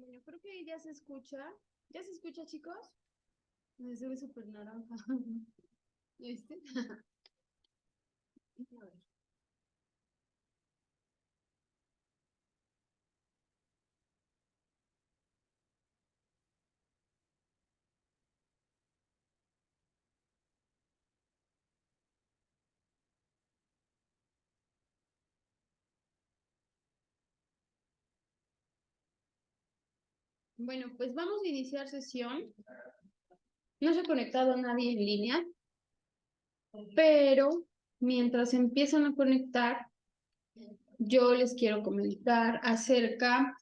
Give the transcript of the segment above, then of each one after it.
Bueno, creo que ya se escucha. ¿Ya se escucha, chicos? Se ve súper naranja. ¿Ya viste? A ver. Bueno, pues vamos a iniciar sesión. No se ha conectado nadie en línea, pero mientras empiezan a conectar, yo les quiero comentar acerca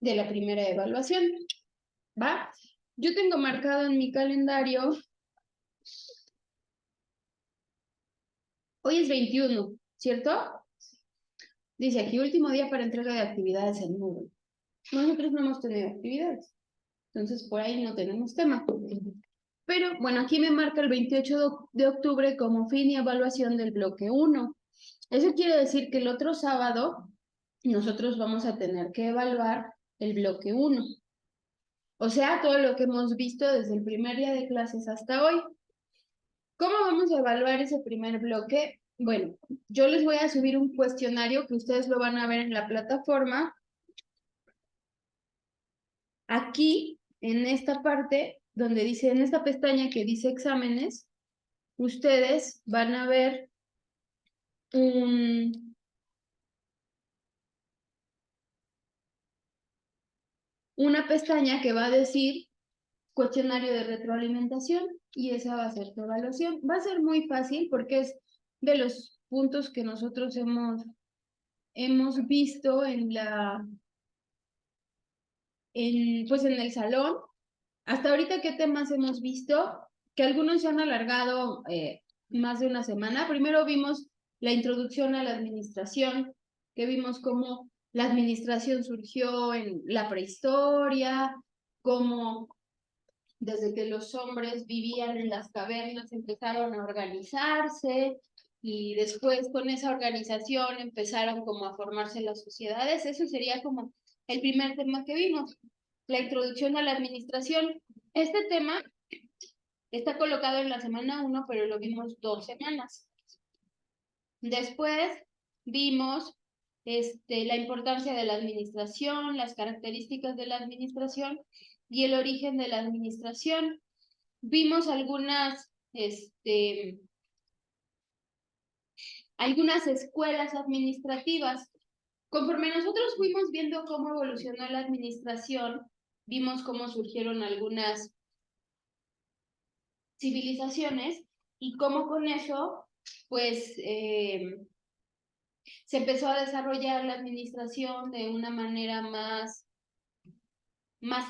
de la primera evaluación, ¿va? Yo tengo marcado en mi calendario, hoy es 21, ¿cierto? Dice aquí, último día para entrega de actividades en Moodle. Nosotros no hemos tenido actividades, entonces por ahí no tenemos tema. Pero bueno, aquí me marca el 28 de octubre como fin y evaluación del bloque 1. Eso quiere decir que el otro sábado nosotros vamos a tener que evaluar el bloque 1. O sea, todo lo que hemos visto desde el primer día de clases hasta hoy. ¿Cómo vamos a evaluar ese primer bloque? Bueno, yo les voy a subir un cuestionario que ustedes lo van a ver en la plataforma. Aquí, en esta parte, donde dice, en esta pestaña que dice exámenes, ustedes van a ver un, una pestaña que va a decir cuestionario de retroalimentación y esa va a ser tu evaluación. Va a ser muy fácil porque es de los puntos que nosotros hemos visto pues en el salón. Hasta ahorita, ¿qué temas hemos visto? Que algunos se han alargado más de una semana. Primero vimos la introducción a la administración, que vimos cómo la administración surgió en la prehistoria, cómo desde que los hombres vivían en las cavernas empezaron a organizarse y después con esa organización empezaron como a formarse las sociedades. Eso sería como el primer tema que vimos, la introducción a la administración. Este tema está colocado en la semana 1, pero lo vimos 2 semanas. Después vimos la importancia de la administración, las características de la administración y el origen de la administración. Vimos algunas escuelas administrativas. Conforme nosotros fuimos viendo cómo evolucionó la administración, vimos cómo surgieron algunas civilizaciones y cómo con eso, pues, se empezó a desarrollar la administración de una manera más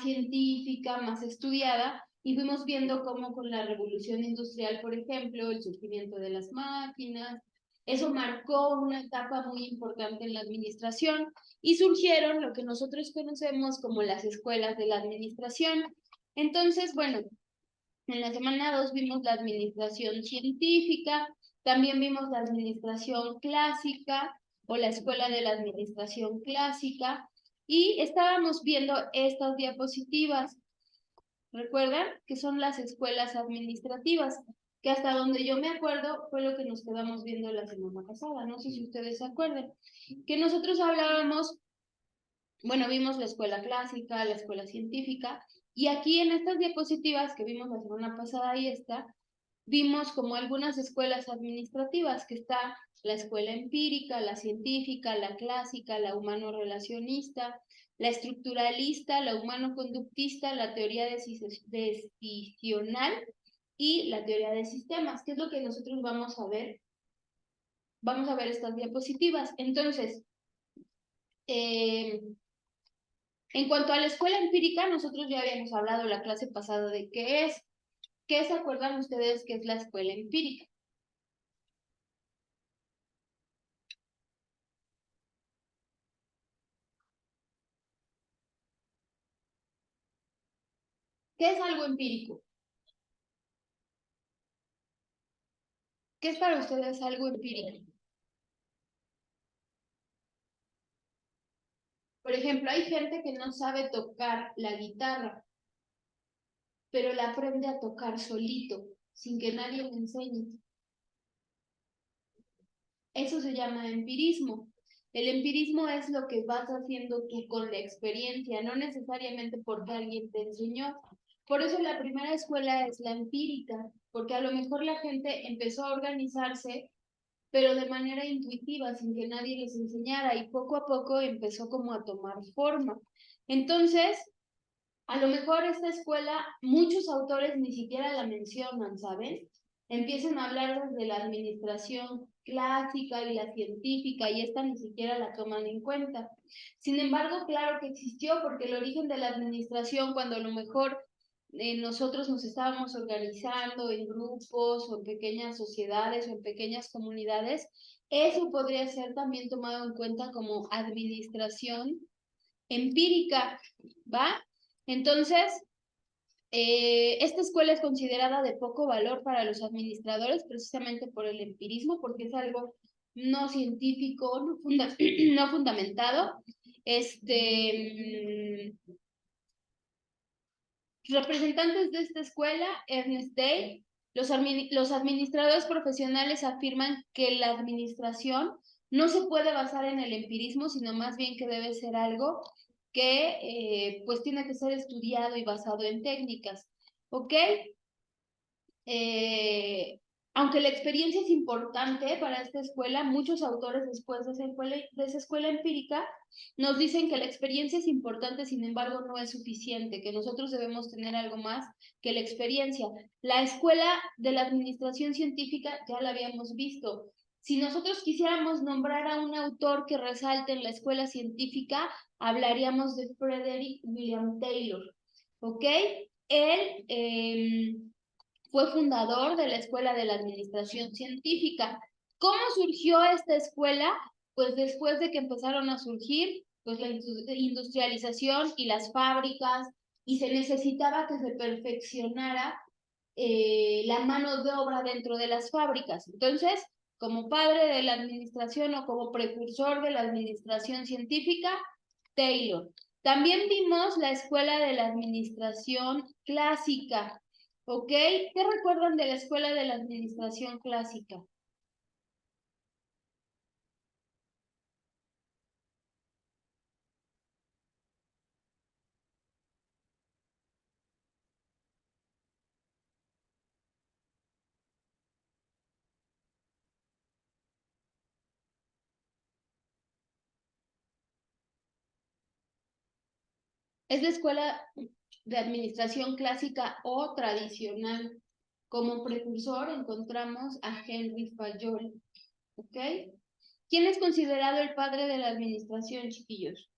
científica, más estudiada, y fuimos viendo cómo con la revolución industrial, por ejemplo, el surgimiento de las máquinas, eso marcó una etapa muy importante en la administración y surgieron lo que nosotros conocemos como las escuelas de la administración. Entonces, bueno, en la semana 2 vimos la administración científica, también vimos la administración clásica o la escuela de la administración clásica y estábamos viendo estas diapositivas. ¿Recuerdan? Que son las escuelas administrativas, que hasta donde yo me acuerdo fue lo que nos quedamos viendo la semana pasada. No sé si ustedes se acuerdan. Que nosotros hablábamos, bueno, vimos la escuela clásica, la escuela científica, y aquí en estas diapositivas que vimos la semana pasada y esta, vimos como algunas escuelas administrativas, que está la escuela empírica, la científica, la clásica, la humano-relacionista, la estructuralista, la humano-conductista, la teoría decisional y la teoría de sistemas, que es lo que nosotros vamos a ver. Vamos a ver estas diapositivas. Entonces, en cuanto a la escuela empírica, nosotros ya habíamos hablado la clase pasada de qué es. ¿Qué se acuerdan ustedes que es la escuela empírica? ¿Qué es algo empírico? ¿Qué es para ustedes algo empírico? Por ejemplo, hay gente que no sabe tocar la guitarra, pero la aprende a tocar solito, sin que nadie le enseñe. Eso se llama empirismo. El empirismo es lo que vas haciendo tú con la experiencia, no necesariamente porque alguien te enseñó. Por eso la primera escuela es la empírica, porque a lo mejor la gente empezó a organizarse, pero de manera intuitiva, sin que nadie les enseñara, y poco a poco empezó como a tomar forma. Entonces, a lo mejor esta escuela, muchos autores ni siquiera la mencionan, ¿saben? Empiezan a hablar desde la administración clásica y la científica, y esta ni siquiera la toman en cuenta. Sin embargo, claro que existió, porque el origen de la administración, cuando a lo mejor nosotros nos estábamos organizando en grupos o en pequeñas sociedades o en pequeñas comunidades, eso podría ser también tomado en cuenta como administración empírica, ¿va? Entonces, esta escuela es considerada de poco valor para los administradores precisamente por el empirismo, porque es algo no científico, no fundamentado. Representantes de esta escuela, Ernest Day, los administradores profesionales afirman que la administración no se puede basar en el empirismo, sino más bien que debe ser algo que pues tiene que ser estudiado y basado en técnicas, ¿ok? Aunque la experiencia es importante para esta escuela, muchos autores después de esa escuela empírica nos dicen que la experiencia es importante, sin embargo no es suficiente, que nosotros debemos tener algo más que la experiencia. La escuela de la administración científica ya la habíamos visto. Si nosotros quisiéramos nombrar a un autor que resalte en la escuela científica, hablaríamos de Frederick William Taylor, ¿ok? Él fue fundador de la Escuela de la Administración Científica. ¿Cómo surgió esta escuela? Pues después de que empezaron a surgir pues la industrialización y las fábricas, y se necesitaba que se perfeccionara la mano de obra dentro de las fábricas. Entonces, como padre de la administración o como precursor de la administración científica, Taylor. También vimos la Escuela de la Administración Clásica, ¿ok? ¿Qué recuerdan de la Escuela de la Administración Clásica? Es la Escuela de Administración Clásica o tradicional. Como precursor encontramos a Henry Fayol, ¿ok? ¿Quién es considerado el padre de la administración, chiquillos?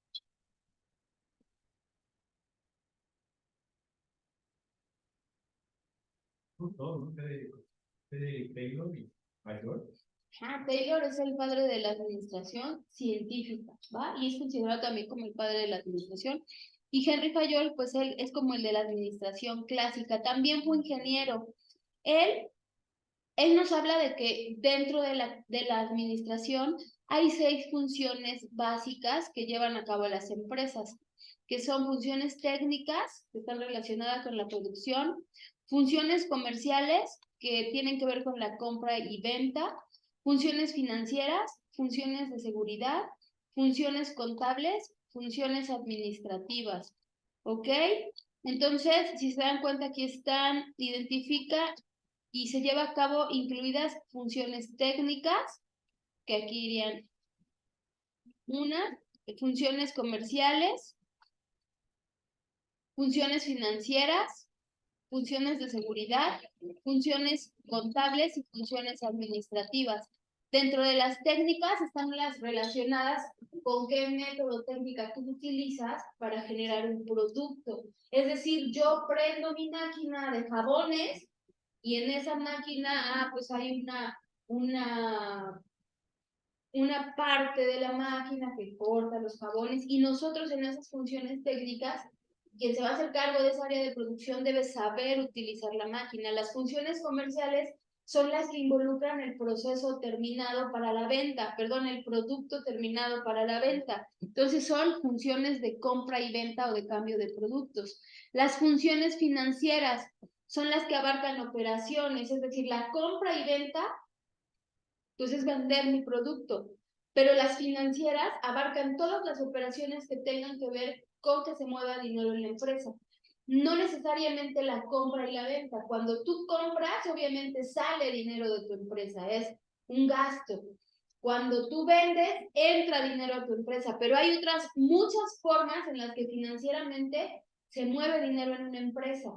Taylor y Mayor. Taylor es el padre de la administración científica, ¿va? Y es considerado también como el padre de la administración. Y Henry Fayol, pues él es como el de la administración clásica. También fue ingeniero. Él, él nos habla de que dentro de la administración hay 6 funciones básicas que llevan a cabo las empresas, que son funciones técnicas, que están relacionadas con la producción, funciones comerciales, que tienen que ver con la compra y venta, funciones financieras, funciones de seguridad, funciones contables, funciones administrativas, ¿ok? Entonces, si se dan cuenta, aquí están, identifica y se lleva a cabo incluidas funciones técnicas, que aquí irían una, funciones comerciales, funciones financieras, funciones de seguridad, funciones contables y funciones administrativas. Dentro de las técnicas están las relacionadas con qué método técnica tú utilizas para generar un producto. Es decir, yo prendo mi máquina de jabones y en esa máquina, pues hay una parte de la máquina que corta los jabones, y nosotros en esas funciones técnicas, quien se va a hacer cargo de esa área de producción debe saber utilizar la máquina. Las funciones comerciales son las que involucran el proceso terminado para la venta, perdón, el producto terminado para la venta. Entonces son funciones de compra y venta o de cambio de productos. Las funciones financieras son las que abarcan operaciones, es decir, la compra y venta, pues es vender mi producto. Pero las financieras abarcan todas las operaciones que tengan que ver con que se mueva dinero en la empresa. No necesariamente la compra y la venta. Cuando tú compras, obviamente sale dinero de tu empresa, es un gasto. Cuando tú vendes, entra dinero a tu empresa, pero hay otras muchas formas en las que financieramente se mueve dinero en una empresa.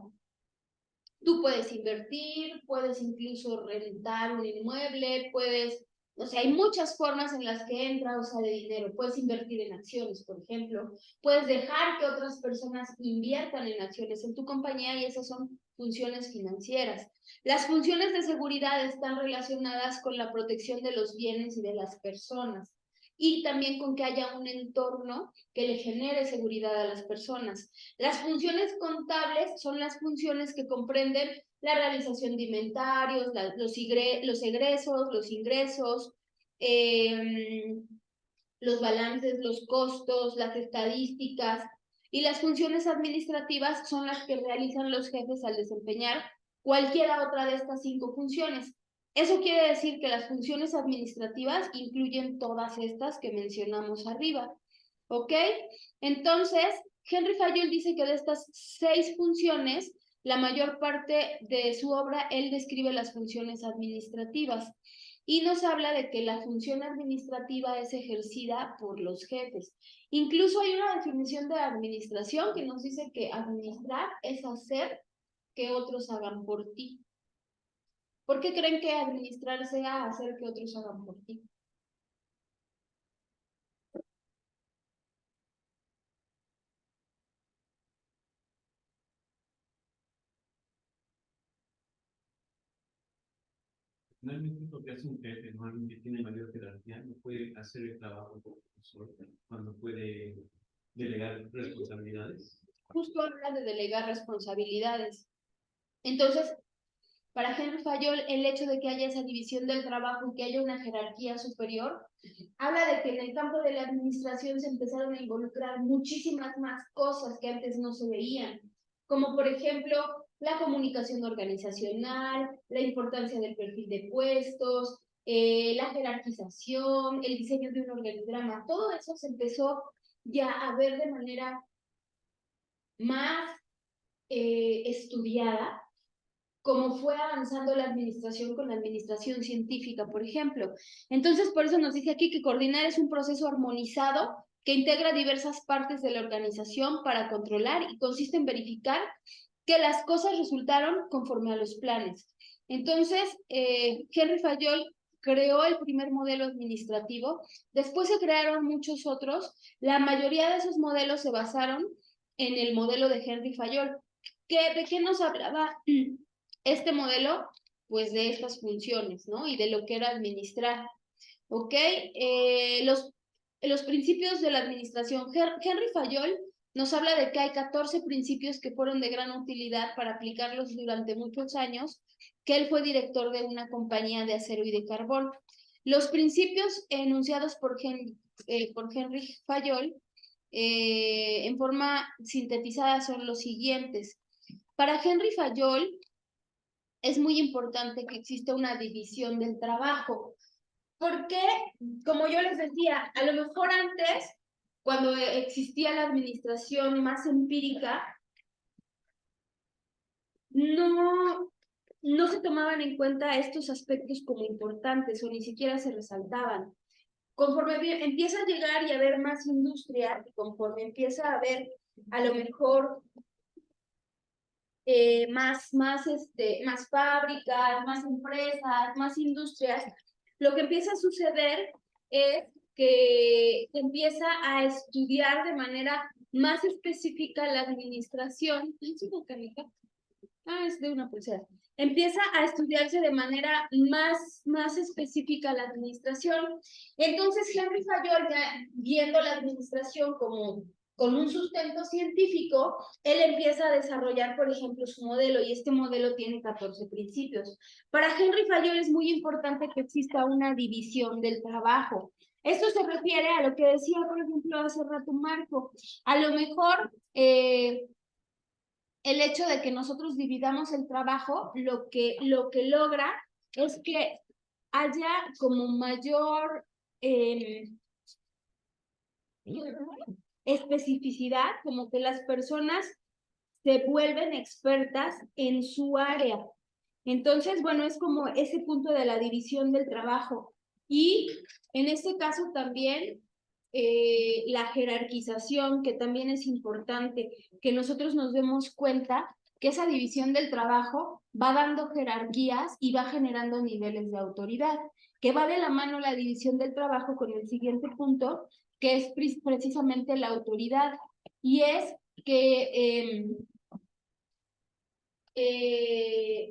Tú puedes invertir, puedes incluso rentar un inmueble, puedes, o sea, hay muchas formas en las que entra o sale dinero. Puedes invertir en acciones, por ejemplo. Puedes dejar que otras personas inviertan en acciones en tu compañía y esas son funciones financieras. Las funciones de seguridad están relacionadas con la protección de los bienes y de las personas y también con que haya un entorno que le genere seguridad a las personas. Las funciones contables son las funciones que comprenden la realización de inventarios, los egresos, los ingresos, los balances, los costos, las estadísticas, y las funciones administrativas son las que realizan los jefes al desempeñar cualquiera otra de estas 5 funciones. Eso quiere decir que las funciones administrativas incluyen todas estas que mencionamos arriba, ¿ok? Entonces, Henry Fayol dice que de estas 6 funciones, la mayor parte de su obra, él describe las funciones administrativas y nos habla de que la función administrativa es ejercida por los jefes. Incluso hay una definición de administración que nos dice que administrar es hacer que otros hagan por ti. ¿Por qué creen que administrar sea hacer que otros hagan por ti? Finalmente, lo que hace un jefe, ¿no? Alguien que tiene mayor jerarquía, no puede hacer el trabajo por solo, cuando puede delegar responsabilidades. Justo habla de delegar responsabilidades. Entonces, para Henry Fayol, el hecho de que haya esa división del trabajo y que haya una jerarquía superior, habla de que en el campo de la administración se empezaron a involucrar muchísimas más cosas que antes no se veían, como por ejemplo la comunicación organizacional, la importancia del perfil de puestos, la jerarquización, el diseño de un organigrama. Todo eso se empezó ya a ver de manera más estudiada, como fue avanzando la administración con la administración científica, por ejemplo. Entonces, por eso nos dice aquí que coordinar es un proceso armonizado que integra diversas partes de la organización para controlar y consiste en verificar que las cosas resultaron conforme a los planes. Entonces, Henry Fayol creó el primer modelo administrativo, después se crearon muchos otros, la mayoría de esos modelos se basaron en el modelo de Henry Fayol. ¿De qué nos hablaba este modelo? Pues de estas funciones, ¿no? Y de lo que era administrar, ¿ok? Los principios de la administración. Henry Fayol nos habla de que hay 14 principios que fueron de gran utilidad para aplicarlos durante muchos años, que él fue director de una compañía de acero y de carbón. Los principios enunciados por Henry Fayol en forma sintetizada son los siguientes. Para Henry Fayol es muy importante que exista una división del trabajo, porque, como yo les decía, a lo mejor antes, cuando existía la administración más empírica, no se tomaban en cuenta estos aspectos como importantes o ni siquiera se resaltaban. Conforme empieza a llegar y a haber más industria, y conforme empieza a haber a lo mejor más fábricas, más empresas, más industrias, lo que empieza a suceder es que se empieza a estudiar de manera más específica la administración. ¿Es una canica? Es de una pulsera. Empieza a estudiarse de manera más específica la administración. Entonces, Henry Fayol, ya viendo la administración como con un sustento científico, él empieza a desarrollar, por ejemplo, su modelo, y este modelo tiene 14 principios. Para Henry Fayol es muy importante que exista una división del trabajo. Esto se refiere a lo que decía, por ejemplo, hace rato Marco. A lo mejor el hecho de que nosotros dividamos el trabajo, lo que logra es que haya como mayor especificidad, como que las personas se vuelven expertas en su área. Entonces, bueno, es como ese punto de la división del trabajo. Y en este caso también la jerarquización, que también es importante, que nosotros nos demos cuenta que esa división del trabajo va dando jerarquías y va generando niveles de autoridad, que va de la mano la división del trabajo con el siguiente punto, que es precisamente la autoridad, y es que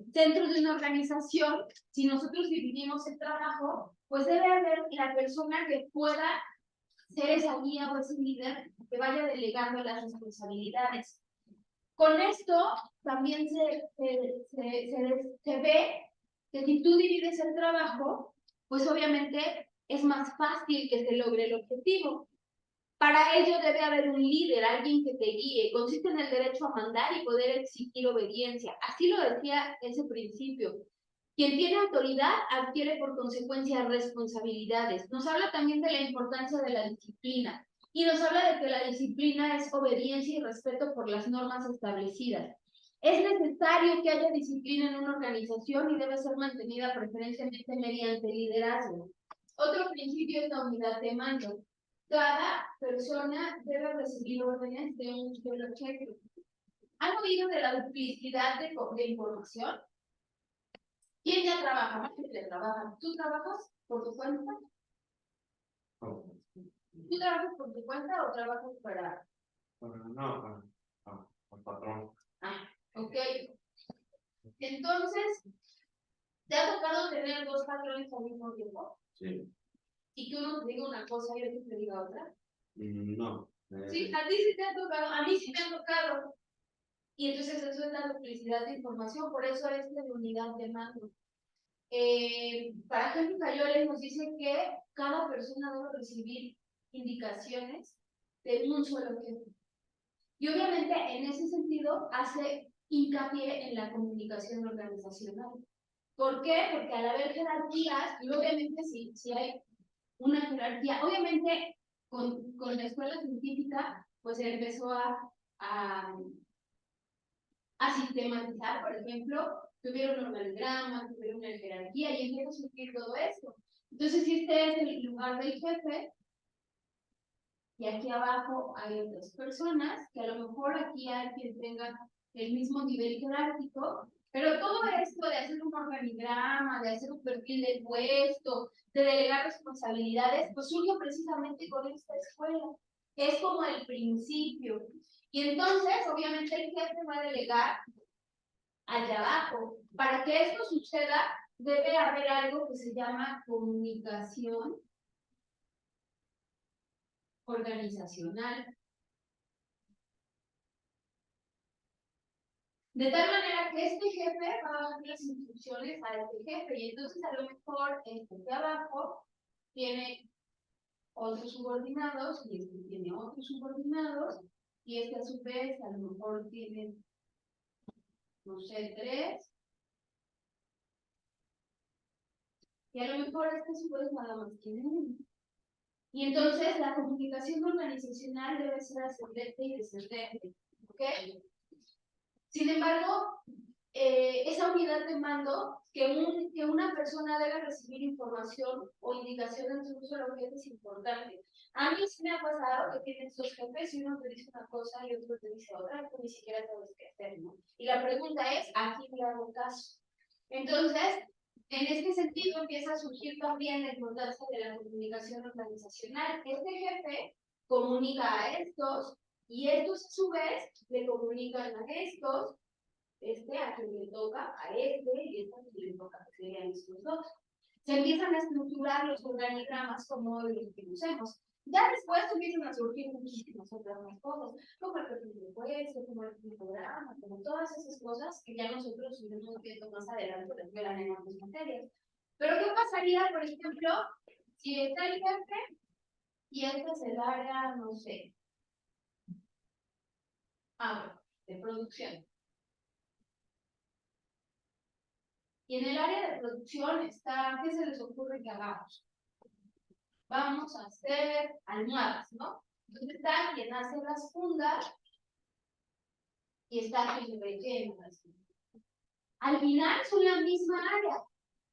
dentro de una organización, si nosotros dividimos el trabajo, pues debe haber la persona que pueda ser esa guía o ese líder que vaya delegando las responsabilidades. Con esto también se ve que si tú divides el trabajo, pues obviamente es más fácil que se logre el objetivo. Para ello debe haber un líder, alguien que te guíe. Consiste en el derecho a mandar y poder exigir obediencia. Así lo decía ese principio. Quien tiene autoridad adquiere por consecuencia responsabilidades. Nos habla también de la importancia de la disciplina y nos habla de que la disciplina es obediencia y respeto por las normas establecidas. Es necesario que haya disciplina en una organización y debe ser mantenida preferentemente mediante liderazgo. Otro principio es la unidad de mando. Cada persona debe recibir órdenes de un solo jefe. ¿Han oído de la duplicidad de información? ¿Quién ya trabaja? Más que trabaja. ¿Tú trabajas por tu cuenta? ¿Tú trabajas por tu cuenta o trabajas para...? No, para el patrón. Ah, ok. Entonces, ¿te ha tocado tener dos patrones al mismo tiempo? Sí. ¿Y que uno te diga una cosa y otro te diga otra? No. Sí, a ti sí te ha tocado, a mí sí me ha tocado. Y entonces eso es la duplicidad de información, por eso es la unidad de mando. Para Henry Fayol nos dice que cada persona debe recibir indicaciones de un solo jefe. Y obviamente en ese sentido hace hincapié en la comunicación organizacional. ¿Por qué? Porque al haber jerarquías, y obviamente si hay una jerarquía, obviamente con la escuela científica, pues se empezó a sistematizar, por ejemplo, tuvieron un organigrama, tuvieron una jerarquía y empieza a surgir todo esto. Entonces, si este es el lugar del jefe, y aquí abajo hay otras personas, que a lo mejor aquí hay quien tenga el mismo nivel jerárquico, pero todo esto de hacer un organigrama, de hacer un perfil del puesto, de delegar responsabilidades, pues surge precisamente con esta escuela. Es como el principio. Y entonces, obviamente, el jefe va a delegar allá abajo. Para que esto suceda, debe haber algo que se llama comunicación organizacional. De tal manera que este jefe va a dar las instrucciones a este jefe, y entonces a lo mejor este de abajo tiene otros subordinados, y este tiene otros subordinados, y este a su vez a lo mejor tiene, no sé, 3, y a lo mejor este a su vez nada más tiene 1. Y entonces la comunicación organizacional debe ser ascendente y descendente. ¿Ok? Sin embargo, esa unidad de mando, que una persona debe recibir información o indicaciones de un solo jefe es importante. A mí sí me ha pasado que tienes dos jefes y uno te dice una cosa y otro te dice otra, y tú ni siquiera sabes qué hacer, ¿no? Y la pregunta es, ¿a quién le hago caso? Entonces, en este sentido empieza a surgir también la importancia de la comunicación organizacional. Este jefe comunica a estos y estos a su vez le comunican a estos, a quien le toca a y a quien le toca, que serían estos dos. Se empiezan a estructurar los organigramas como los que conocemos. Ya después empiezan a surgir muchísimas otras más cosas, como el perfil de puesto, como el programa, como todas esas cosas que ya nosotros iremos viendo más adelante, las verán en otras materias. Pero ¿qué pasaría, por ejemplo, si está el jefe y este es el área, no sé, de producción? Y en el área de producción está, ¿qué se les ocurre que hagamos? Vamos a hacer almohadas, ¿no? Entonces está quien hace las fundas y está quien rellena las fundas. Al final son la misma área,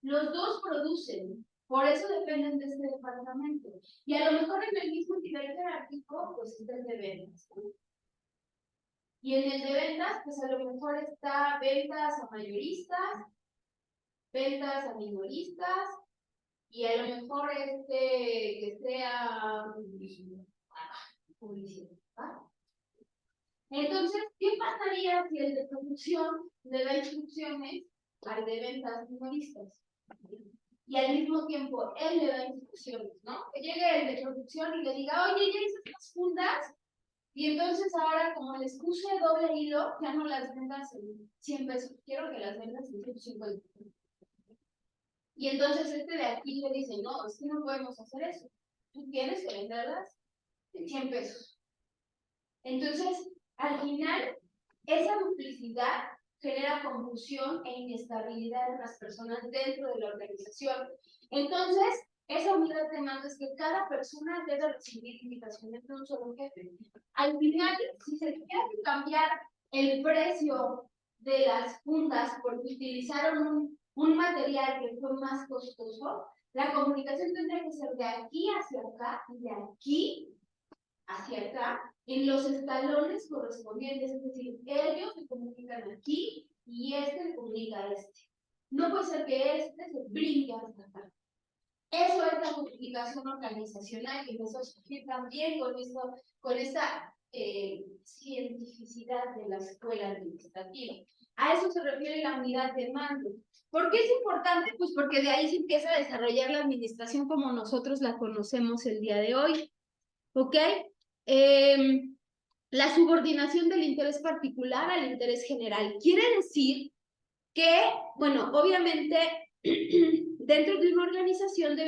los dos producen, por eso dependen de este departamento. Y a lo mejor en el mismo nivel jerárquico, pues está el de ventas. Y en el de ventas, pues a lo mejor está ventas a mayoristas, ventas a minoristas, y a lo mejor que sea publicidad. ¿Va? Entonces, ¿qué pasaría si el de producción le da instrucciones al de ventas minoristas? Y al mismo tiempo él le da instrucciones, ¿no? Que llegue el de producción y le diga, oye, ya hice estas fundas, y entonces ahora como les puse doble hilo, ya no las vendas en 100 pesos, quiero que las vendas en 150. Y entonces este de aquí le dice, no, es que no podemos hacer eso, tú tienes que venderlas en 100 pesos. Entonces, al final, esa duplicidad genera confusión e inestabilidad en las personas dentro de la organización. Entonces, esa unidad de mando es que cada persona debe recibir indicaciones de un solo jefe. Al final, si se quiere cambiar el precio de las fundas porque utilizaron un material que fue más costoso, la comunicación tendría que ser de aquí hacia acá y de aquí hacia acá en los escalones correspondientes, es decir, ellos se comunican aquí y este le comunica a este. No puede ser que este se brinque hasta acá. Eso es la multiplicación organizacional y eso surge también con esta cientificidad de la escuela administrativa. A eso se refiere la unidad de mando. ¿Por qué es importante? Pues porque de ahí se empieza a desarrollar la administración como nosotros la conocemos el día de hoy. ¿Ok? La subordinación del interés particular al interés general. Quiere decir que, bueno, obviamente, dentro de una organización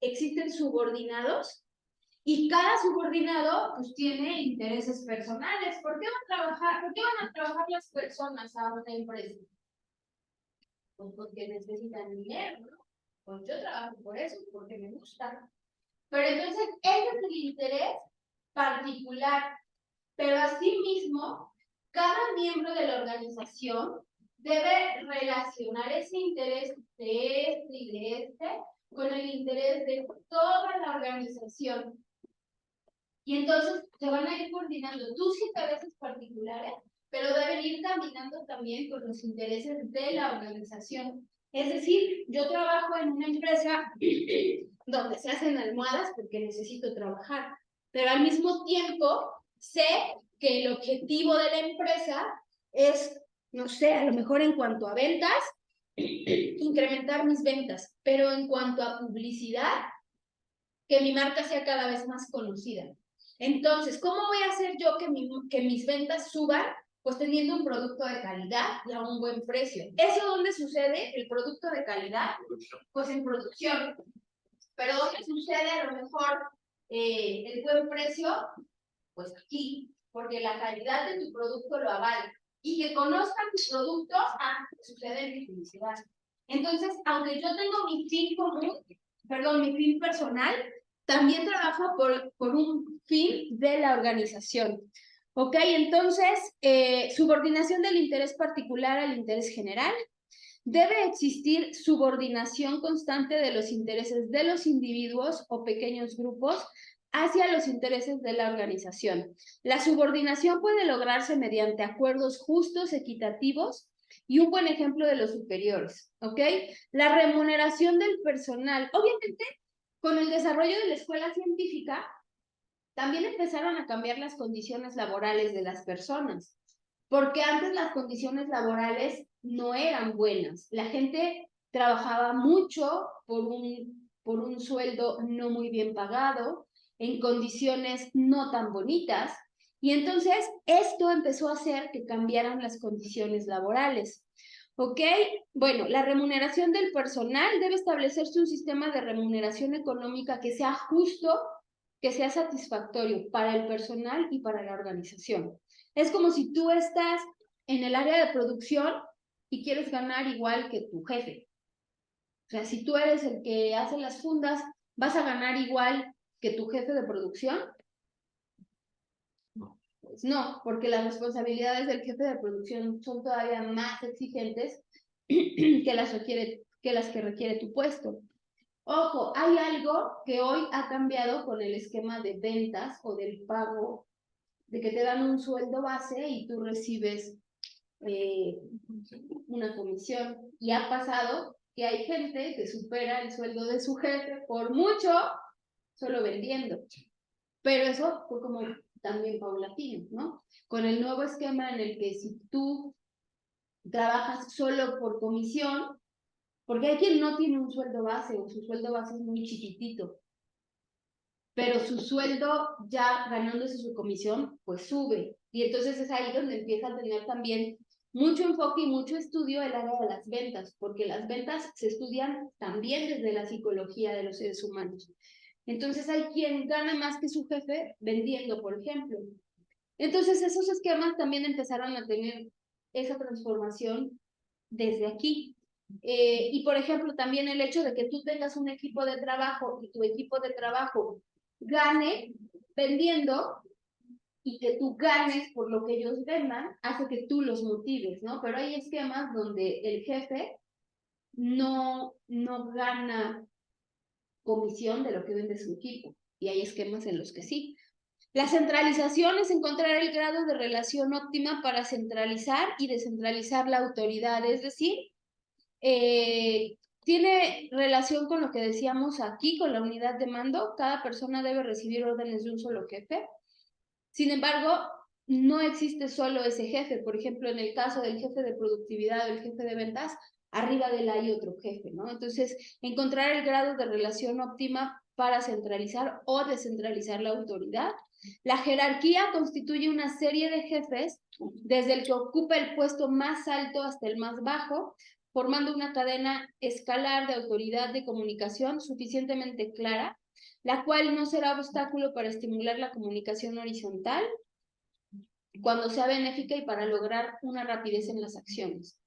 existen subordinados y cada subordinado pues tiene intereses personales. ¿Por qué van a trabajar las personas a una empresa? Pues porque necesitan dinero, ¿no? Pues yo trabajo por eso, porque me gusta. Pero entonces, ese es el interés particular. Pero asimismo, cada miembro de la organización debe relacionar ese interés de este y de este con el interés de toda la organización. Y entonces se van a ir coordinando tus intereses particulares, pero deben ir caminando también con los intereses de la organización. Es decir, yo trabajo en una empresa donde se hacen almohadas porque necesito trabajar, pero al mismo tiempo sé que el objetivo de la empresa es, no sé, a lo mejor en cuanto a ventas, incrementar mis ventas, pero en cuanto a publicidad, que mi marca sea cada vez más conocida. Entonces, ¿cómo voy a hacer yo que mis ventas suban? Pues teniendo un producto de calidad y a un buen precio. ¿Eso dónde sucede el producto de calidad? Pues en producción. Pero ¿dónde sucede a lo mejor el buen precio? Pues aquí, porque la calidad de tu producto lo avala. Y que conozcan tus productos, sucede en mi publicidad. Entonces, aunque yo tengo mi fin común, mi fin personal, también trabajo por un fin de la organización. ¿Ok? Entonces, subordinación del interés particular al interés general. Debe existir subordinación constante de los intereses de los individuos o pequeños grupos hacia los intereses de la organización. La subordinación puede lograrse mediante acuerdos justos, equitativos y un buen ejemplo de los superiores, ¿ok? La remuneración del personal. Obviamente, con el desarrollo de la escuela científica, también empezaron a cambiar las condiciones laborales de las personas, porque antes las condiciones laborales no eran buenas. La gente trabajaba mucho por un por un sueldo no muy bien pagado, en condiciones no tan bonitas, y entonces esto empezó a hacer que cambiaran las condiciones laborales. ¿Ok? Bueno, la remuneración del personal debe establecerse un sistema de remuneración económica que sea justo, que sea satisfactorio para el personal y para la organización. Es como si tú estás en el área de producción y quieres ganar igual que tu jefe. O sea, si tú eres el que hace las fundas, ¿vas a ganar igual que tu jefe de producción? Pues no, porque las responsabilidades del jefe de producción son todavía más exigentes que las que requiere tu puesto. Ojo, hay algo que hoy ha cambiado con el esquema de ventas o del pago, de que te dan un sueldo base y tú recibes una comisión. Y ha pasado que hay gente que supera el sueldo de su jefe por mucho, solo vendiendo. Pero eso fue como también paulatino, ¿no? Con el nuevo esquema en el que si tú trabajas solo por comisión, porque hay quien no tiene un sueldo base o su sueldo base es muy chiquitito, pero su sueldo ya ganándose su comisión, pues sube. Y entonces es ahí donde empieza a tener también mucho enfoque y mucho estudio el área de las ventas, porque las ventas se estudian también desde la psicología de los seres humanos. Entonces hay quien gana más que su jefe vendiendo, por ejemplo. Entonces esos esquemas también empezaron a tener esa transformación desde aquí. Y por ejemplo, también el hecho de que tú tengas un equipo de trabajo y tu equipo de trabajo gane vendiendo y que tú ganes por lo que ellos vendan, hace que tú los motives, ¿no? Pero hay esquemas donde el jefe no gana comisión de lo que vende su equipo, y hay esquemas en los que sí. La centralización es encontrar el grado de relación óptima para centralizar y descentralizar la autoridad, es decir, tiene relación con lo que decíamos aquí, con la unidad de mando. Cada persona debe recibir órdenes de un solo jefe. Sin embargo, no existe solo ese jefe. Por ejemplo, en el caso del jefe de productividad o el jefe de ventas, arriba de él hay otro jefe, ¿no? Entonces, encontrar el grado de relación óptima para centralizar o descentralizar la autoridad. La jerarquía constituye una serie de jefes, desde el que ocupa el puesto más alto hasta el más bajo, formando una cadena escalar de autoridad de comunicación suficientemente clara, la cual no será obstáculo para estimular la comunicación horizontal cuando sea benéfica y para lograr una rapidez en las acciones.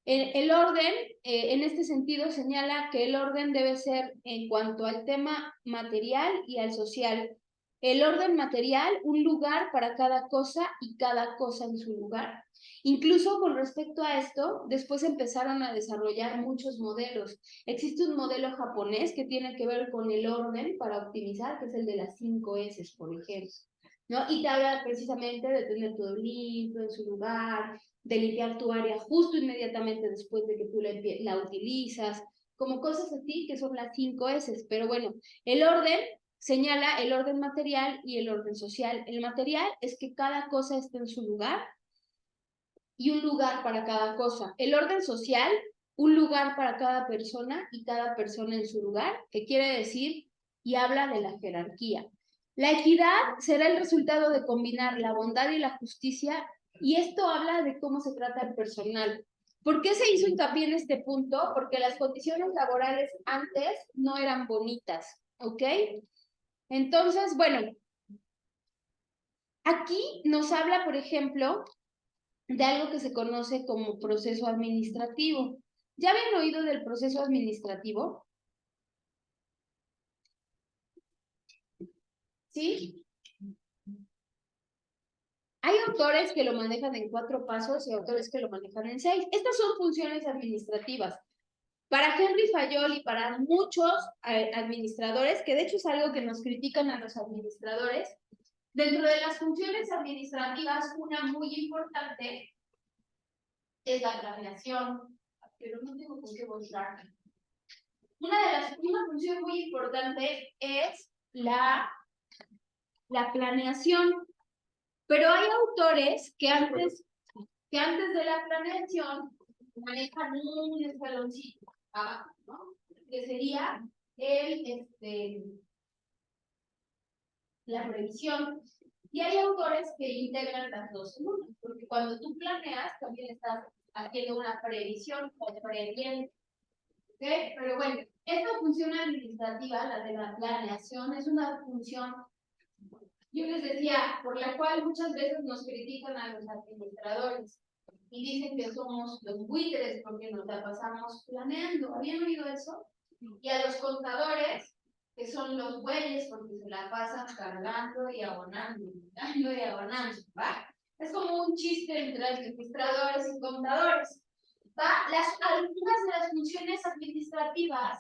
El orden, en este sentido, señala que el orden debe ser en cuanto al tema material y al social. El orden material, un lugar para cada cosa y cada cosa en su lugar. Incluso con respecto a esto, después empezaron a desarrollar muchos modelos. Existe un modelo japonés que tiene que ver con el orden para optimizar, que es el de las 5 S, por ejemplo, ¿no? Y te habla precisamente de tener todo limpio en su lugar, de limpiar tu área justo inmediatamente después de que tú la utilizas, como cosas así que son las 5 S. Pero bueno, el orden señala el orden material y el orden social. El material es que cada cosa esté en su lugar y un lugar para cada cosa. El orden social, un lugar para cada persona y cada persona en su lugar, que quiere decir y habla de la jerarquía. La equidad será el resultado de combinar la bondad y la justicia, y esto habla de cómo se trata el personal. ¿Por qué se hizo hincapié en este punto? Porque las condiciones laborales antes no eran bonitas, ¿ok? Entonces, bueno, aquí nos habla, por ejemplo, de algo que se conoce como proceso administrativo. ¿Ya habían oído del proceso administrativo? ¿Sí? Hay autores que lo manejan en 4 pasos y autores que lo manejan en 6. Estas son funciones administrativas. Para Henry Fayol y para muchos administradores, que de hecho es algo que nos critican a los administradores, dentro de las funciones administrativas, una muy importante es la planeación, pero no tengo con qué mostrar. Una función muy importante es la planeación, pero hay autores que antes de la planeación manejan un escaloncito abajo, ¿no? Que sería la previsión. Y hay autores que integran las dos en una, porque cuando tú planeas, también estás haciendo una previsión o previendo. ¿Okay? Pero bueno, esta función administrativa, la de la planeación, es una función, yo les decía, por la cual muchas veces nos critican a los administradores y dicen que somos los buitres porque nos la pasamos planeando. ¿Habían oído eso? Y a los contadores, que son los bueyes porque se la pasan cargando y abonando, ¿va? Es como un chiste entre administradores y contadores. ¿Va? Algunas de las funciones administrativas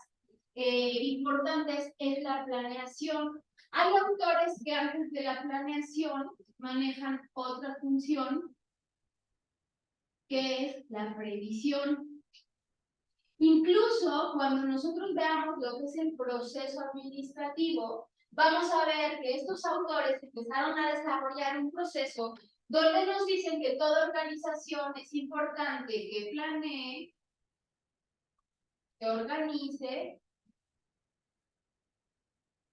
importantes es la planeación. Hay autores que antes de la planeación manejan otra función que es la previsión. Incluso cuando nosotros veamos lo que es el proceso administrativo, vamos a ver que estos autores empezaron a desarrollar un proceso donde nos dicen que toda organización es importante que planee, que organice,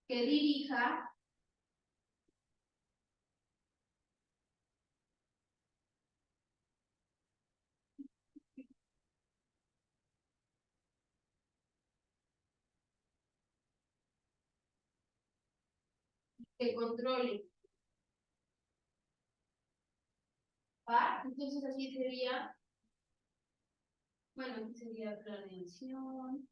que dirija, que controle. ¿Va? Entonces así sería, bueno, aquí sería planeación,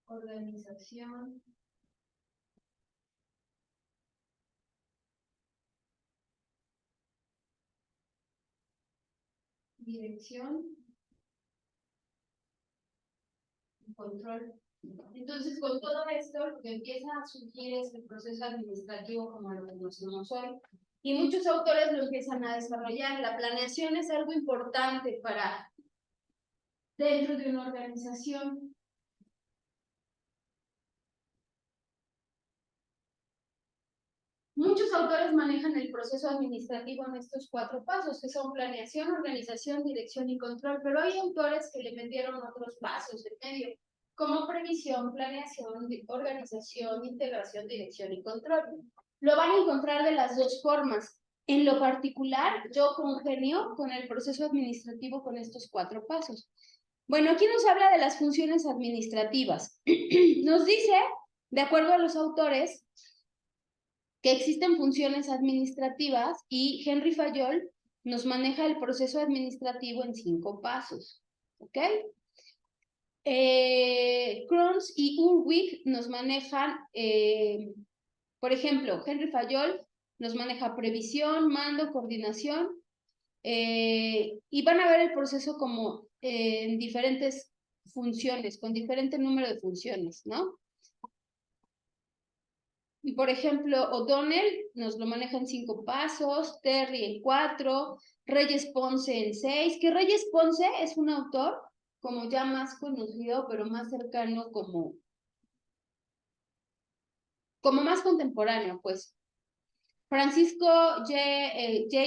organización, dirección y control. Entonces, con todo esto, lo que empieza a surgir es el proceso administrativo como lo conocemos hoy. Y muchos autores lo empiezan a desarrollar. La planeación es algo importante para dentro de una organización. Muchos autores manejan el proceso administrativo en estos 4 pasos, que son planeación, organización, dirección y control, pero hay autores que le metieron otros pasos en medio, como previsión, planeación, organización, integración, dirección y control. Lo van a encontrar de las dos formas. En lo particular, yo congenio con el proceso administrativo con estos 4 pasos. Bueno, aquí nos habla de las funciones administrativas. Nos dice, de acuerdo a los autores, que existen funciones administrativas y Henry Fayol nos maneja el proceso administrativo en 5 pasos. ¿Ok? Crons y Urwig nos manejan, por ejemplo, Henry Fayol nos maneja previsión, mando, coordinación, y van a ver el proceso como en diferentes funciones, con diferente número de funciones, ¿no? Y por ejemplo, O'Donnell nos lo maneja en 5 pasos, Terry en 4, Reyes Ponce en 6, que Reyes Ponce es un autor como ya más conocido, pero más cercano como más contemporáneo, pues. Francisco J.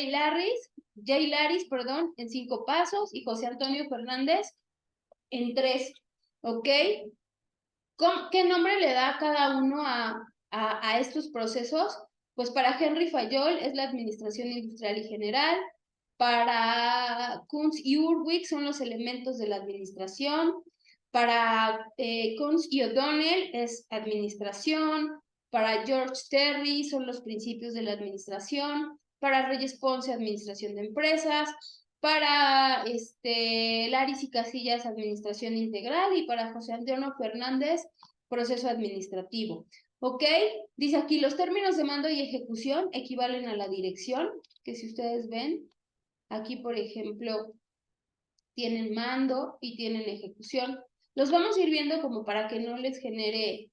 Laris, perdón, en 5 pasos, y José Antonio Fernández en 3, ¿ok? ¿Qué nombre le da cada uno a estos procesos? Pues para Henry Fayol es la administración industrial y general, para Kunz y Urwig son los elementos de la administración, para Kunz y O'Donnell es administración, para George Terry son los principios de la administración, para Reyes Ponce administración de empresas, para Laris y Casillas, administración integral, y para José Antonio Fernández, proceso administrativo. ¿Ok? Dice aquí, los términos de mando y ejecución equivalen a la dirección, que si ustedes ven, aquí, por ejemplo, tienen mando y tienen ejecución. Los vamos a ir viendo como para que no les genere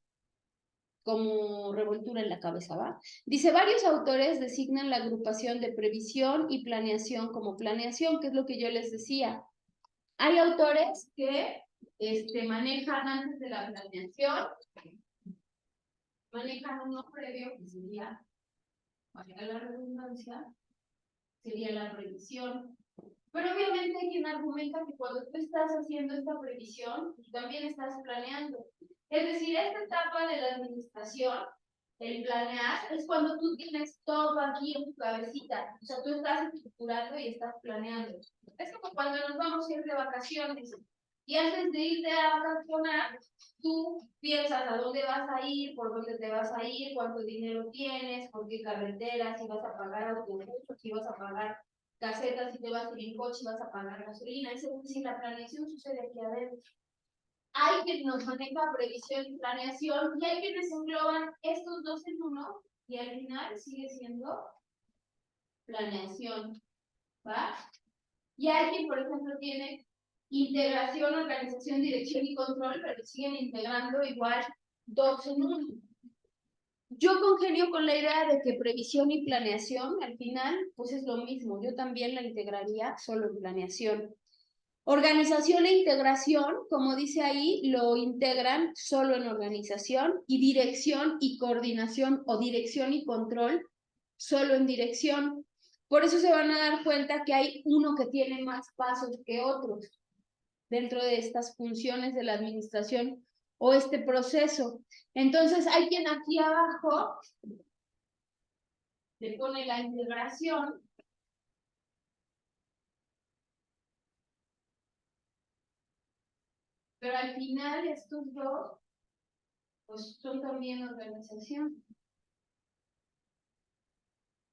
como revoltura en la cabeza, ¿va? Dice, varios autores designan la agrupación de previsión y planeación como planeación, que es lo que yo les decía. Hay autores que manejan antes de la planeación, manejan uno previo, que sería, para la redundancia, sería la previsión. Pero obviamente hay quien argumenta que cuando tú estás haciendo esta previsión, tú también estás planeando. Es decir, esta etapa de la administración, el planear, es cuando tú tienes todo aquí en tu cabecita. O sea, tú estás estructurando y estás planeando. Es como cuando nos vamos a ir de vacaciones. Y antes de irte a vacacionar, tú piensas a dónde vas a ir, por dónde te vas a ir, cuánto dinero tienes, por qué carretera, si vas a pagar autobús, si vas a pagar casetas, si te vas a ir en coche, vas a pagar gasolina. Es decir, la planeación sucede aquí adentro. Hay quien nos maneja previsión y planeación y hay quienes engloban estos dos en uno y al final sigue siendo planeación, ¿va? Y hay quien, por ejemplo, tiene integración, organización, dirección y control, pero siguen integrando igual dos en uno. Yo congenio con la idea de que previsión y planeación, al final, pues es lo mismo. Yo también la integraría solo en planeación. Organización e integración, como dice ahí, lo integran solo en organización y dirección y coordinación o dirección y control solo en dirección. Por eso se van a dar cuenta que hay uno que tiene más pasos que otros dentro de estas funciones de la administración o este proceso. Entonces hay quien aquí abajo le pone la integración. Pero al final estos dos pues son también organización.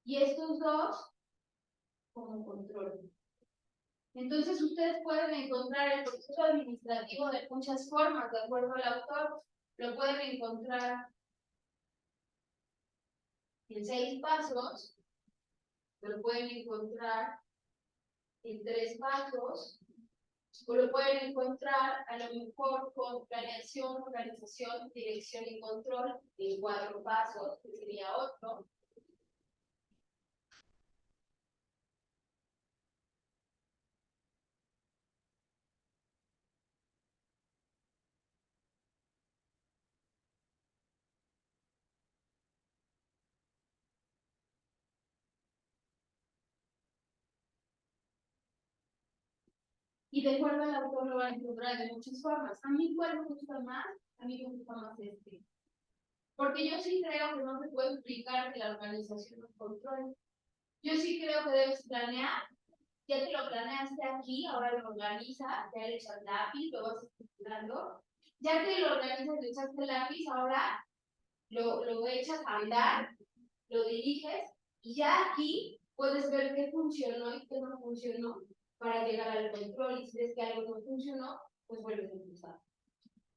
Y estos dos como control. Entonces ustedes pueden encontrar el proceso administrativo de muchas formas, de acuerdo al autor. Lo pueden encontrar en 6 pasos, lo pueden encontrar en 3 pasos, o lo pueden encontrar a lo mejor con planeación, organización, dirección y control en 4 pasos, que sería otro. Y de acuerdo al autor lo van a encontrar de muchas formas. A mí, ¿cuál me gusta más? A mí me gusta más este. Porque yo sí creo que no se puede explicar que la organización no control. Yo sí creo que debes planear. Ya que lo planeaste aquí, ahora lo organizas, ya le echas lápiz, lo vas estructurando. Ya que lo organizas, le echaste lápiz, ahora lo echas a andar, lo diriges y ya aquí puedes ver qué funcionó y qué no funcionó para llegar al control. Y si ves que algo no funcionó, pues vuelves a empezar.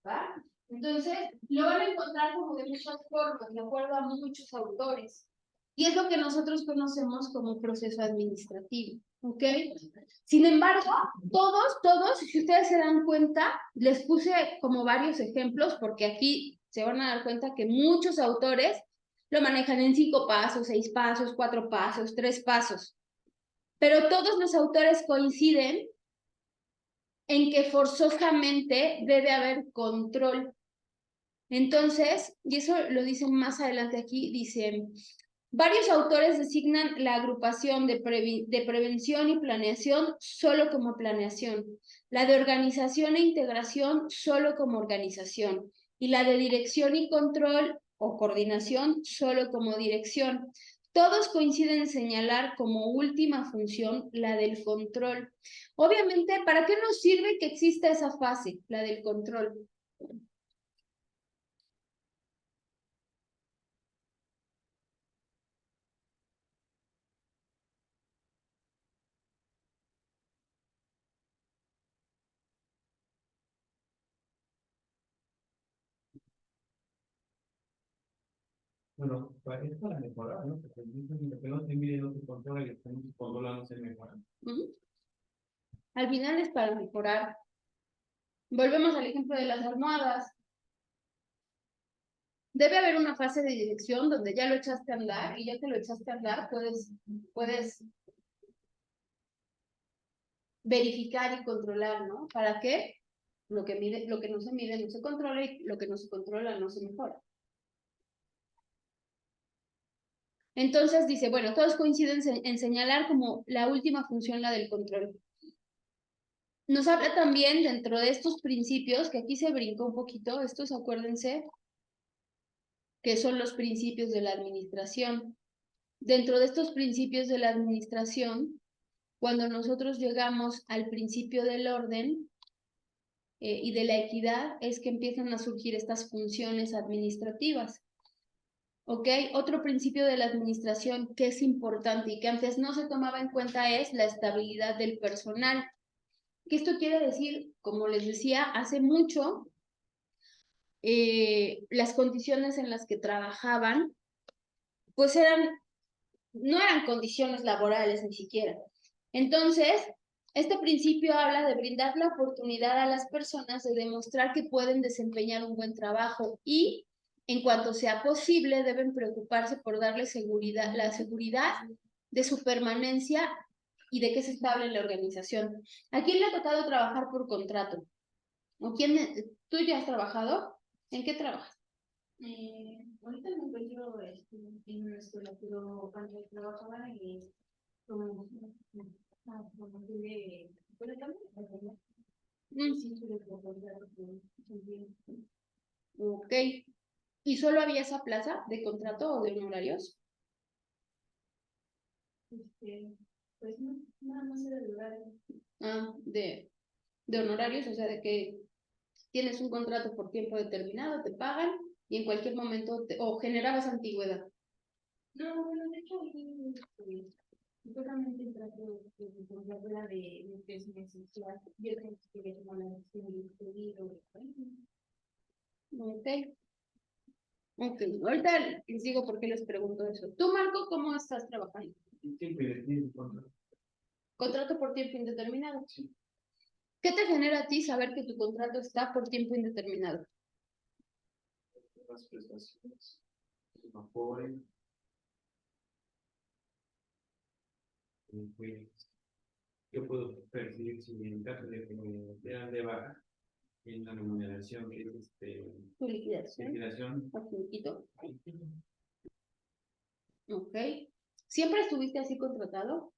¿Va? Entonces, lo van a encontrar como de muchas formas, de acuerdo a muchos autores. Y es lo que nosotros conocemos como proceso administrativo. ¿Ok? Sin embargo, todos, si ustedes se dan cuenta, les puse como varios ejemplos, porque aquí se van a dar cuenta que muchos autores lo manejan en 5 pasos, 6 pasos, 4 pasos, 3 pasos. Pero todos los autores coinciden en que forzosamente debe haber control. Entonces, y eso lo dicen más adelante aquí, dicen, varios autores designan la agrupación de prevención y planeación solo como planeación, la de organización e integración solo como organización, y la de dirección y control o coordinación solo como dirección. Todos coinciden en señalar como última función la del control. Obviamente, ¿para qué nos sirve que exista esa fase, la del control? Bueno, es para mejorar, ¿no? Porque lo que no se mide no se controla y lo que no se controla no se mejora. Al final es para mejorar. Volvemos al ejemplo de las almohadas. Debe haber una fase de dirección donde ya lo echaste a andar y ya que lo echaste a andar puedes verificar y controlar, ¿no? ¿Para qué? Lo que no se mide no se controla y lo que no se controla no se mejora. Entonces dice, bueno, todos coinciden en señalar como la última función la del control. Nos habla también dentro de estos principios, que aquí se brincó un poquito, estos acuérdense que son los principios de la administración. Dentro de estos principios de la administración, cuando nosotros llegamos al principio del orden y de la equidad, es que empiezan a surgir estas funciones administrativas. ¿Ok? Otro principio de la administración que es importante y que antes no se tomaba en cuenta es la estabilidad del personal. ¿Qué esto quiere decir? Como les decía, hace mucho las condiciones en las que trabajaban, pues no eran condiciones laborales ni siquiera. Entonces, este principio habla de brindar la oportunidad a las personas de demostrar que pueden desempeñar un buen trabajo y, en cuanto sea posible, deben preocuparse por darle la seguridad de su permanencia y de que es estable en la organización. ¿A quién le ha tocado trabajar por contrato? ¿O tú ya has trabajado? ¿En qué trabajas? Ahorita me encuentro en una escuela, pero cuando trabajaba como de Ok. ¿Y solo había esa plaza de contrato o de honorarios? Pues no, nada más era de lugar. Ah, de honorarios, o sea, de que tienes un contrato por tiempo determinado, te pagan y en cualquier momento, o generabas antigüedad. No, bueno, de hecho, supuestamente trato de contratar de 3 meses. Yo tengo que tomar la decisión de pedido. Ok. Ok, ahorita les digo por qué les pregunto eso. Tú, Marco, ¿cómo estás trabajando? Contrato por tiempo indeterminado. Sí. ¿Qué te genera a ti saber que tu contrato está por tiempo indeterminado? Las prestaciones, no cobren, yo puedo percibir si en caso de que me dieran de baja en la remuneración que es Tu liquidación. liquidación. O finiquito. Ok. ¿Siempre estuviste así contratado?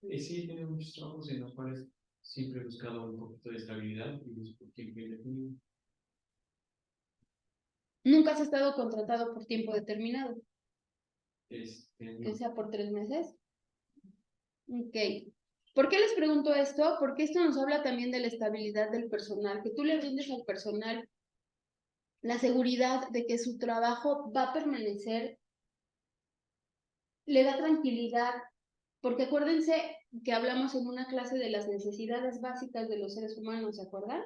Sí, he tenido muchos trabajos en los cuales siempre he buscado un poquito de estabilidad y busco tiempo indefinido. ¿Nunca has estado contratado por tiempo determinado? No. Que sea por 3 meses. Ok. ¿Por qué les pregunto esto? Porque esto nos habla también de la estabilidad del personal, que tú le brindes al personal la seguridad de que su trabajo va a permanecer, le da tranquilidad, porque acuérdense que hablamos en una clase de las necesidades básicas de los seres humanos, ¿se acuerdan?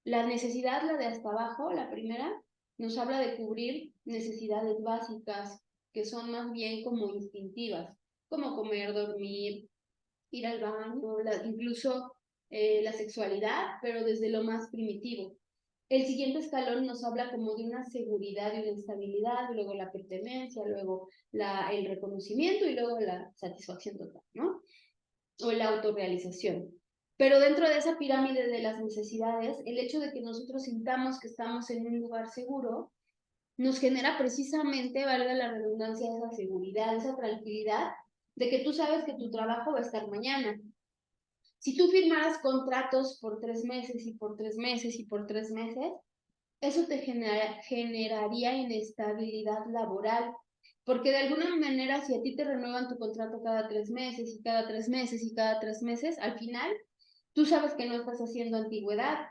La necesidad, la de hasta abajo, la primera, nos habla de cubrir necesidades básicas, que son más bien como instintivas, como comer, dormir, ir al baño, incluso la sexualidad, pero desde lo más primitivo. El siguiente escalón nos habla como de una seguridad y una estabilidad, luego la pertenencia, luego el reconocimiento y luego la satisfacción total, ¿no? O la autorrealización. Pero dentro de esa pirámide de las necesidades, el hecho de que nosotros sintamos que estamos en un lugar seguro, nos genera precisamente, valga la redundancia, esa seguridad, esa tranquilidad de que tú sabes que tu trabajo va a estar mañana. Si tú firmaras contratos por 3 meses y por 3 meses y por 3 meses, eso te generaría inestabilidad laboral, porque de alguna manera si a ti te renuevan tu contrato cada 3 meses y cada 3 meses y cada 3 meses, al final tú sabes que no estás haciendo antigüedad.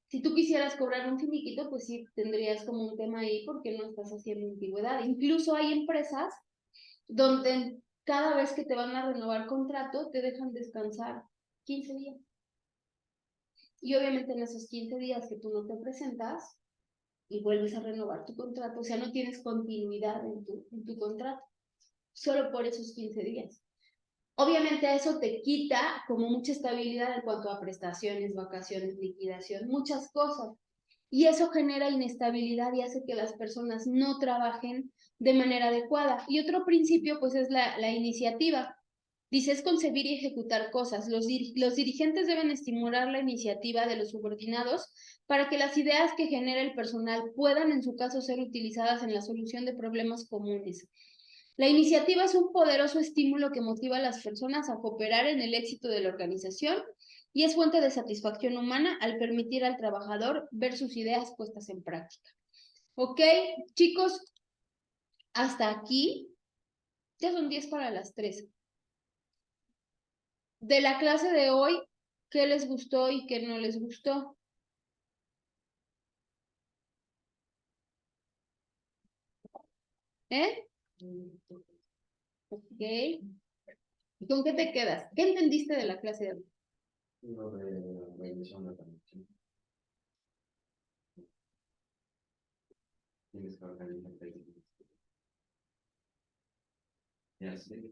Si tú quisieras cobrar un finiquito, pues sí tendrías como un tema ahí porque no estás haciendo antigüedad. Incluso hay empresas donde cada vez que te van a renovar contrato te dejan descansar 15 días. Y obviamente en esos 15 días que tú no te presentas, y vuelves a renovar tu contrato, o sea, no tienes continuidad en tu contrato, solo por esos 15 días. Obviamente eso te quita como mucha estabilidad en cuanto a prestaciones, vacaciones, liquidación, muchas cosas. Y eso genera inestabilidad y hace que las personas no trabajen de manera adecuada. Y otro principio, pues, es la iniciativa. Dice, es concebir y ejecutar cosas. Los dirigentes deben estimular la iniciativa de los subordinados para que las ideas que genera el personal puedan, en su caso, ser utilizadas en la solución de problemas comunes. La iniciativa es un poderoso estímulo que motiva a las personas a cooperar en el éxito de la organización y es fuente de satisfacción humana al permitir al trabajador ver sus ideas puestas en práctica. ¿Ok, chicos? Hasta aquí, ya son 10 para las 3. De la clase de hoy, ¿qué les gustó y qué no les gustó? ¿Eh? Ok. ¿Con qué te quedas? ¿Qué entendiste de la clase de hoy? Lo de la emisión de transmisión. Tienes que organizar ya sé.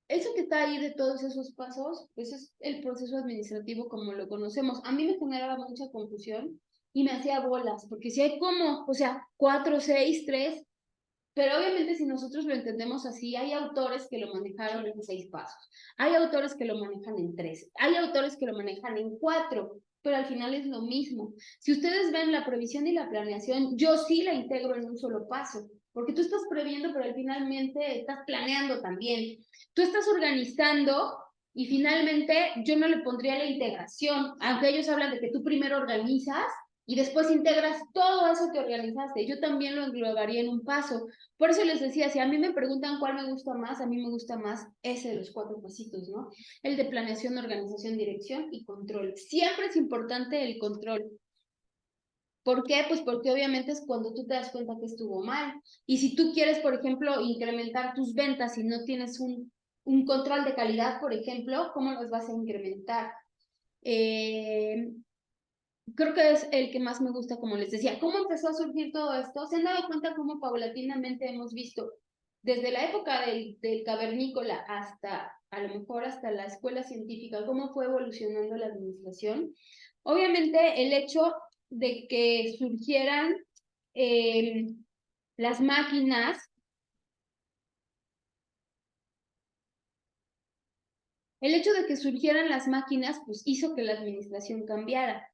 Eso que está ahí de todos esos pasos, pues es el proceso administrativo como lo conocemos. A mí me generaba mucha confusión y me hacía bolas, porque si hay como, o sea, 4, 6, 3, pero obviamente si nosotros lo entendemos así, hay autores que lo manejaron en 6 pasos, hay autores que lo manejan en 3, hay autores que lo manejan en 4, pero al final es lo mismo. Si ustedes ven la previsión y la planeación, yo sí la integro en un solo paso, porque tú estás previendo, pero finalmente estás planeando también. Tú estás organizando y finalmente yo no le pondría la integración, aunque ellos hablan de que tú primero organizas y después integras todo eso que organizaste. Yo también lo englobaría en un paso. Por eso les decía, si a mí me preguntan cuál me gusta más, a mí me gusta más ese de los 4 pasitos, ¿no? El de planeación, organización, dirección y control. Siempre es importante el control. ¿Por qué? Pues porque obviamente es cuando tú te das cuenta que estuvo mal. Y si tú quieres, por ejemplo, incrementar tus ventas y no tienes un control de calidad, por ejemplo, ¿cómo los vas a incrementar? Creo que es el que más me gusta, como les decía. ¿Cómo empezó a surgir todo esto? ¿Se han dado cuenta cómo paulatinamente hemos visto desde la época del cavernícola hasta, a lo mejor hasta la escuela científica, cómo fue evolucionando la administración? Obviamente el hecho de que surgieran las máquinas, pues hizo que la administración cambiara.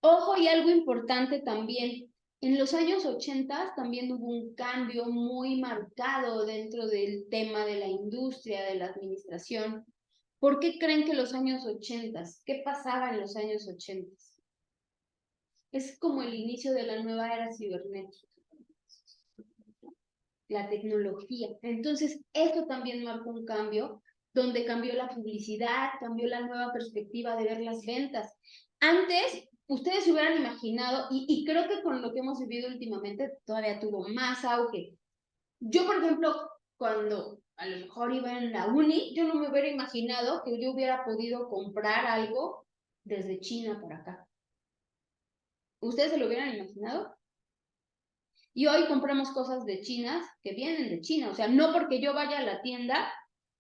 Ojo, y algo importante también, en los años 80 también hubo un cambio muy marcado dentro del tema de la industria, de la administración. ¿Por qué creen que los años 80? ¿Qué pasaba en los años 80? Es como el inicio de la nueva era cibernética, la tecnología. Entonces, esto también marcó un cambio, donde cambió la publicidad, cambió la nueva perspectiva de ver las ventas. Antes, ustedes se hubieran imaginado, y creo que con lo que hemos vivido últimamente, todavía tuvo más auge. Yo, por ejemplo, cuando a lo mejor iba en la uni, yo no me hubiera imaginado que yo hubiera podido comprar algo desde China para acá. ¿Ustedes se lo hubieran imaginado? Y hoy compramos cosas de China que vienen de China. O sea, no porque yo vaya a la tienda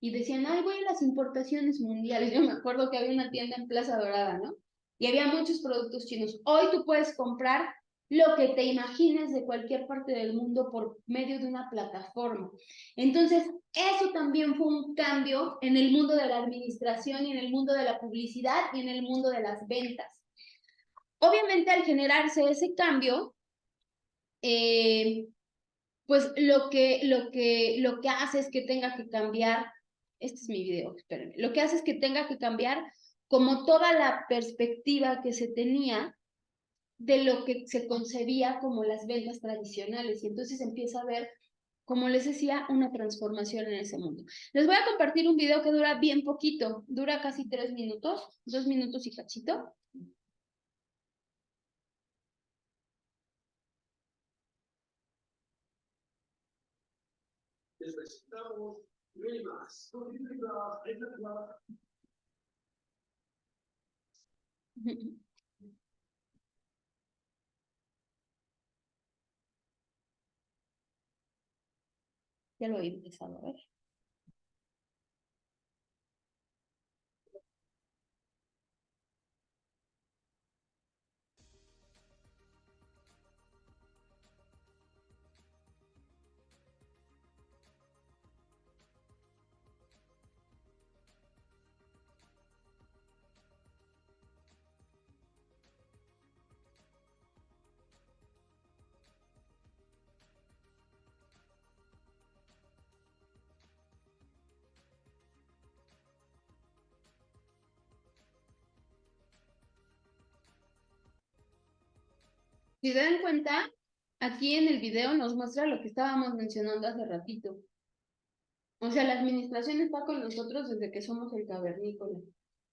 y decían, ay, voy a las importaciones mundiales. Yo me acuerdo que había una tienda en Plaza Dorada, ¿no? Y había muchos productos chinos. Hoy tú puedes comprar lo que te imagines de cualquier parte del mundo por medio de una plataforma. Entonces, eso también fue un cambio en el mundo de la administración y en el mundo de la publicidad y en el mundo de las ventas. Obviamente, al generarse ese cambio, pues lo que hace es que tenga que cambiar, este es mi video, espérenme, lo que hace es que tenga que cambiar como toda la perspectiva que se tenía de lo que se concebía como las ventas tradicionales, y entonces empieza a haber, como les decía, una transformación en ese mundo. Les voy a compartir un video que dura bien poquito, dura casi 3 minutos, 2 minutos y cachito. Necesitamos más. Ya lo he empezado a ver. Si se dan cuenta, aquí en el video nos muestra lo que estábamos mencionando hace ratito. O sea, la administración está con nosotros desde que somos el cavernícola.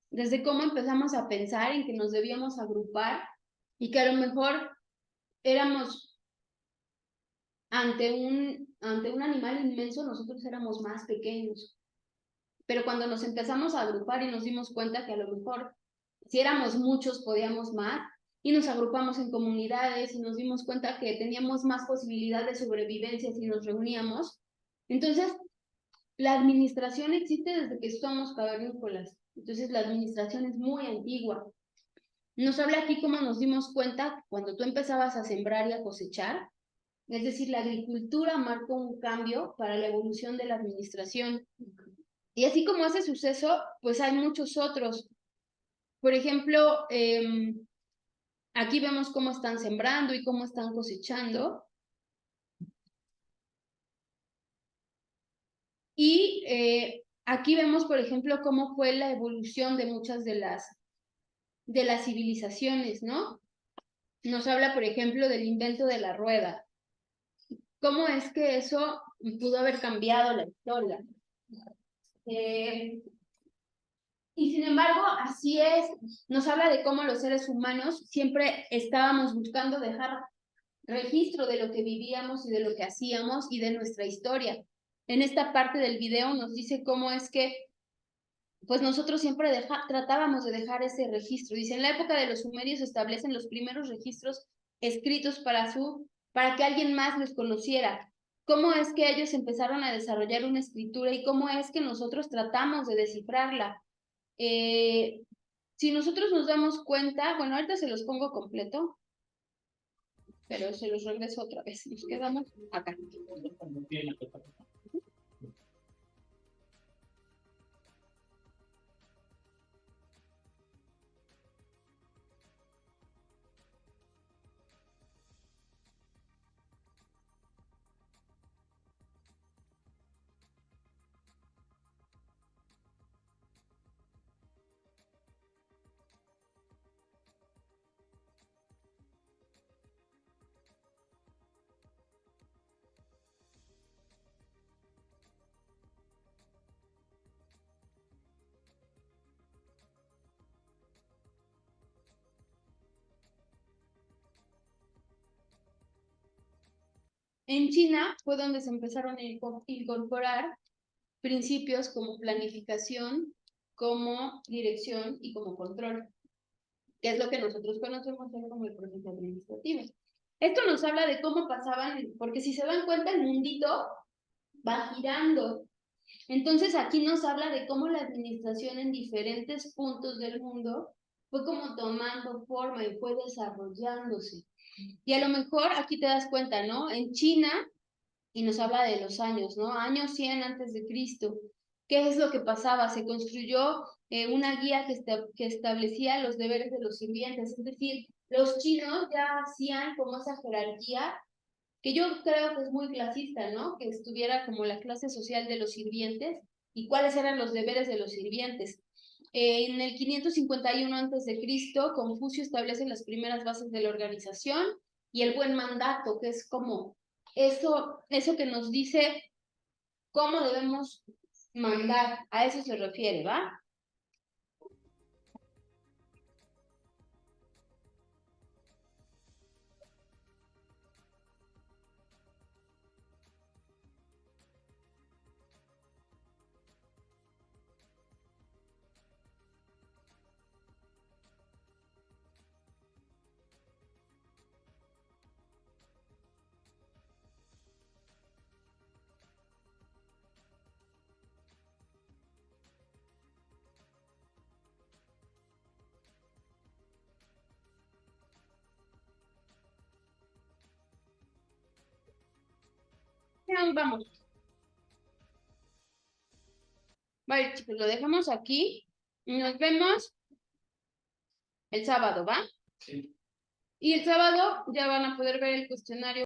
Desde cómo empezamos a pensar en que nos debíamos agrupar y que a lo mejor éramos ante un animal inmenso, nosotros éramos más pequeños. Pero cuando nos empezamos a agrupar y nos dimos cuenta que a lo mejor si éramos muchos podíamos más, y nos agrupamos en comunidades y nos dimos cuenta que teníamos más posibilidad de sobrevivencia si nos reuníamos. Entonces, la administración existe desde que somos cavernícolas. Entonces, la administración es muy antigua. Nos habla aquí cómo nos dimos cuenta cuando tú empezabas a sembrar y a cosechar. Es decir, la agricultura marcó un cambio para la evolución de la administración. Y así como ese suceso, pues hay muchos otros. Por ejemplo, aquí vemos cómo están sembrando y cómo están cosechando. Y aquí vemos, por ejemplo, cómo fue la evolución de muchas de las civilizaciones, ¿no? Nos habla, por ejemplo, del invento de la rueda. ¿Cómo es que eso pudo haber cambiado la historia? Y sin embargo, así es, nos habla de cómo los seres humanos siempre estábamos buscando dejar registro de lo que vivíamos y de lo que hacíamos y de nuestra historia. En esta parte del video nos dice cómo es que pues nosotros siempre tratábamos de dejar ese registro. Dice, en la época de los sumerios se establecen los primeros registros escritos para que alguien más los conociera. ¿Cómo es que ellos empezaron a desarrollar una escritura y cómo es que nosotros tratamos de descifrarla? Si nosotros nos damos cuenta, bueno, ahorita se los pongo completo, pero se los regreso otra vez. Nos quedamos acá. En China fue donde se empezaron a incorporar principios como planificación, como dirección y como control, que es lo que nosotros conocemos como el proceso administrativo. Esto nos habla de cómo pasaban, porque si se dan cuenta, el mundito va girando. Entonces aquí nos habla de cómo la administración en diferentes puntos del mundo fue como tomando forma y fue desarrollándose. Y a lo mejor aquí te das cuenta, ¿no? En China, y nos habla de los años, ¿no? Año 100 antes de Cristo. ¿Qué es lo que pasaba? Se construyó una guía que establecía los deberes de los sirvientes, es decir, los chinos ya hacían como esa jerarquía, que yo creo que es muy clasista, ¿no? Que estuviera como la clase social de los sirvientes y cuáles eran los deberes de los sirvientes. En el 551 a.C., Confucio establece las primeras bases de la organización y el buen mandato, que es como eso que nos dice cómo debemos mandar, a eso se refiere, ¿va? Vamos. Vale, chicos, lo dejamos aquí. Nos vemos el sábado, ¿va? Sí. Y el sábado ya van a poder ver el cuestionario.